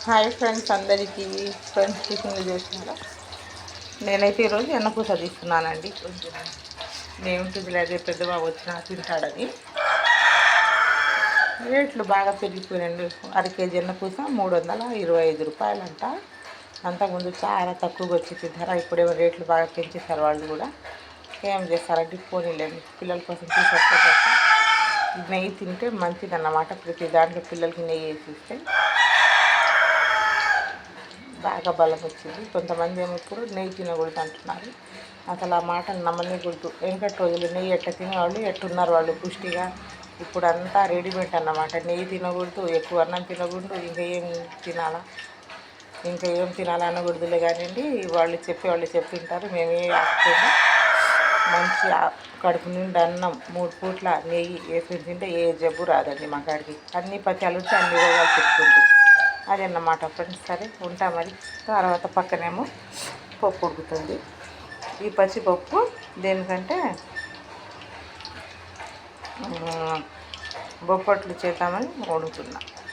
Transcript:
Hi friends, అందరికీ friends టిఫిన్లు చేసినారా? నేనైతే ఈరోజు ఎన్నపూస తీసుకున్నానండి. కొంచెం నేముంటుంది లేదా పెద్దబాబు వచ్చినా తింటాడని. రేట్లు బాగా పెరిగిపోయినండి. అరకేజీ ఎన్నపూస 325 రూపాయలంట. అంతకుముందు చాలా తక్కువగా వచ్చేది ధర. ఇప్పుడేమో రేట్లు బాగా పెంచేశారు వాళ్ళు కూడా. ఏం చేస్తారంటే పోనీలేండి, పిల్లల కోసం తీసుకొస్తే నెయ్యి తింటే మంచిదన్నమాట. ప్రతి దాంట్లో పిల్లలకి నెయ్యి వేసి ఇస్తే బాగా బలం వచ్చింది. కొంతమంది ఏమో ఇప్పుడు నెయ్యి తినకూడదు అంటున్నారు. అసలు ఆ మాటలు నమ్మనేకూడదు. వెనకటి రోజులు నెయ్యి ఎట్ట తినేవాళ్ళు, ఎట్టున్నారు వాళ్ళు పుష్టిగా. ఇప్పుడు అంతా రెడీమేడ్ అన్నమాట. నెయ్యి తినకూడదు, ఎక్కువ అన్నం తినకూడదు, ఇంకా ఏం తినాలా అనకూడదులే కానివ్వండి. వాళ్ళు చెప్తుంటారు. మేమే ఆకుకుండా మంచి కడుపు నిండా అన్నం 3 పూట్ల నెయ్యి వేసుకుని తింటే ఏ జబ్బు రాదండి మా కాడికి. అన్ని పచ్చాలు వచ్చి అన్ని రోగాలు చెప్పుకుంటాయి. అదన్నమాట ఫ్రెండ్స్. సరే ఉంటా మరి. తర్వాత పక్కనేమో పప్పు ఉడుకుతుంది. ఈ పచ్చిపప్పు దేనికంటే బొప్పట్లు చేద్దామని వండుతున్నా.